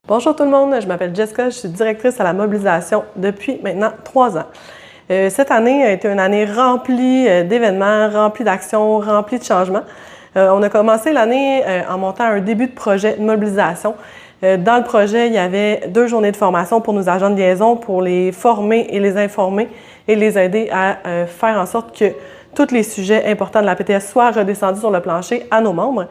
Bonjour tout le monde, je m'appelle Jessica, je suis directrice à la mobilisation depuis maintenant 3 ans. Cette année a été une année remplie d'événements, remplie d'actions, remplie de changements. On a commencé l'année en montant un début de projet de mobilisation. Dans le projet, il y avait 2 journées de formation pour nos agents de liaison pour les former et les informer et les aider à faire en sorte que tous les sujets importants de la PTS soient redescendus sur le plancher à nos membres.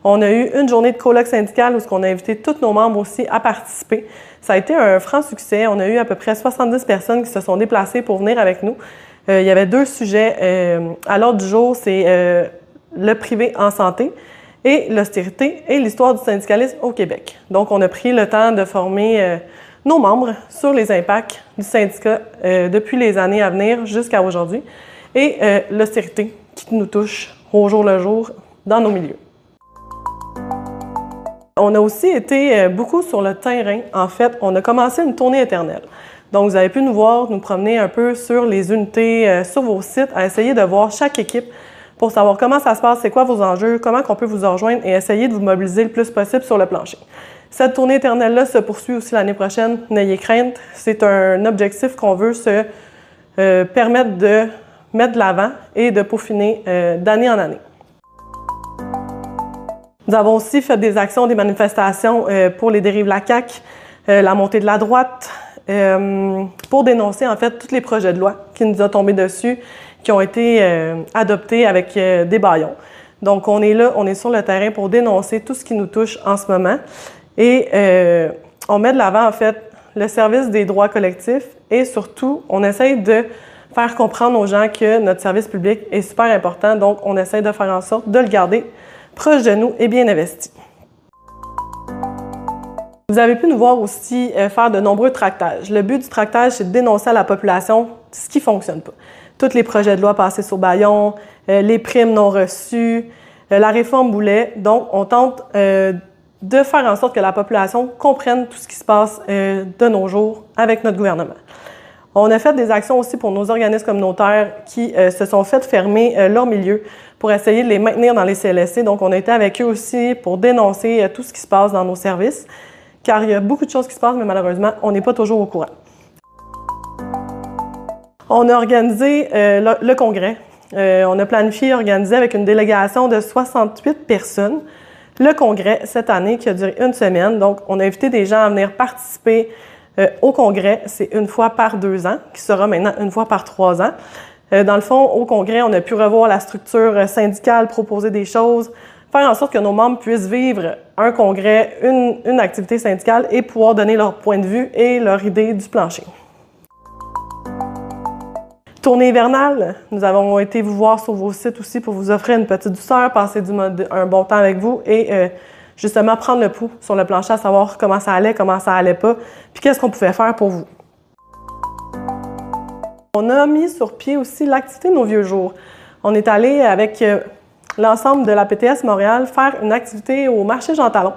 On a eu une journée de colloque syndical où on a invité tous nos membres aussi à participer. Ça a été un franc succès. On a eu à peu près 70 personnes qui se sont déplacées pour venir avec nous. Il y avait 2 sujets à l'ordre du jour, c'est le privé en santé et l'austérité et l'histoire du syndicalisme au Québec. Donc, on a pris le temps de former nos membres sur les impacts du syndicat depuis les années à venir jusqu'à aujourd'hui et l'austérité qui nous touche au jour le jour dans nos milieux. On a aussi été beaucoup sur le terrain. En fait, on a commencé une tournée éternelle. Donc, vous avez pu nous voir, nous promener un peu sur les unités, sur vos sites, à essayer de voir chaque équipe pour savoir comment ça se passe, c'est quoi vos enjeux, comment on peut vous rejoindre et essayer de vous mobiliser le plus possible sur le plancher. Cette tournée éternelle-là se poursuit aussi l'année prochaine. N'ayez crainte, c'est un objectif qu'on veut se permettre de mettre de l'avant et de peaufiner d'année en année. Nous avons aussi fait des actions, des manifestations pour les dérives de la CAQ, la montée de la droite, pour dénoncer en fait tous les projets de loi qui nous ont tombé dessus, qui ont été adoptés avec des bâillons. Donc on est là, on est sur le terrain pour dénoncer tout ce qui nous touche en ce moment et on met de l'avant en fait le service des droits collectifs et surtout on essaye de faire comprendre aux gens que notre service public est super important, donc on essaye de faire en sorte de le garder proche de nous et bien investi. Vous avez pu nous voir aussi faire de nombreux tractages. Le but du tractage, c'est de dénoncer à la population ce qui ne fonctionne pas. Tous les projets de loi passés sur bâillon, les primes non reçues, la réforme Boulet. Donc, on tente de faire en sorte que la population comprenne tout ce qui se passe de nos jours avec notre gouvernement. On a fait des actions aussi pour nos organismes communautaires qui se sont fait fermer leur milieu pour essayer de les maintenir dans les CLSC. Donc, on a été avec eux aussi pour dénoncer tout ce qui se passe dans nos services, car il y a beaucoup de choses qui se passent, mais malheureusement, on n'est pas toujours au courant. On a organisé le congrès. On a planifié, organisé avec une délégation de 68 personnes le congrès cette année qui a duré 1 semaine. Donc, on a invité des gens à venir participer au congrès. C'est 1 fois par 2 ans, qui sera maintenant 1 fois par 3 ans. Dans le fond, au congrès, on a pu revoir la structure syndicale, proposer des choses, faire en sorte que nos membres puissent vivre un congrès, une activité syndicale et pouvoir donner leur point de vue et leur idée du plancher. Tournée hivernale, nous avons été vous voir sur vos sites aussi pour vous offrir une petite douceur, passer un bon temps avec vous et justement prendre le pouls sur le plancher, à savoir comment ça allait pas, puis qu'est-ce qu'on pouvait faire pour vous. On a mis sur pied aussi l'activité Nos vieux jours. On est allé avec l'ensemble de la PTS Montréal faire une activité au marché Jean Talon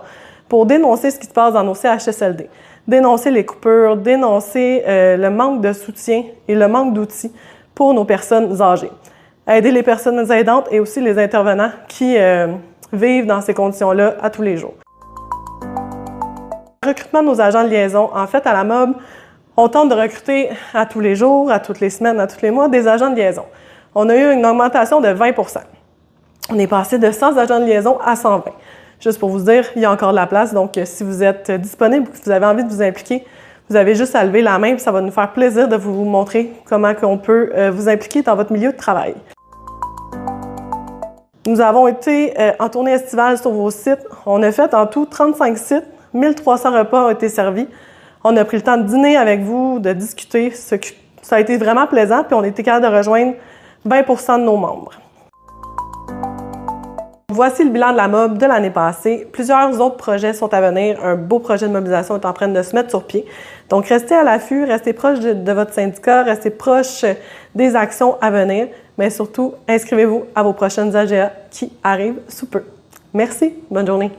pour dénoncer ce qui se passe dans nos CHSLD, dénoncer les coupures, dénoncer le manque de soutien et le manque d'outils pour nos personnes âgées, aider les personnes aidantes et aussi les intervenants qui vivent dans ces conditions-là à tous les jours. Le recrutement de nos agents de liaison, en fait, à la MOB, on tente de recruter à tous les jours, à toutes les semaines, à tous les mois, des agents de liaison. On a eu une augmentation de 20 %. On est passé de 100 agents de liaison à 120. Juste pour vous dire, il y a encore de la place, donc si vous êtes disponible, que vous avez envie de vous impliquer, vous avez juste à lever la main, puis ça va nous faire plaisir de vous montrer comment on peut vous impliquer dans votre milieu de travail. Nous avons été en tournée estivale sur vos sites. On a fait en tout 35 sites, 1300 repas ont été servis. On a pris le temps de dîner avec vous, de discuter. Ça a été vraiment plaisant, puis on a été capable de rejoindre 20 % de nos membres. Voici le bilan de la MOB de l'année passée. Plusieurs autres projets sont à venir. Un beau projet de mobilisation est en train de se mettre sur pied. Donc, restez à l'affût, restez proche de votre syndicat, restez proche des actions à venir, mais surtout, inscrivez-vous à vos prochaines AGA qui arrivent sous peu. Merci, bonne journée.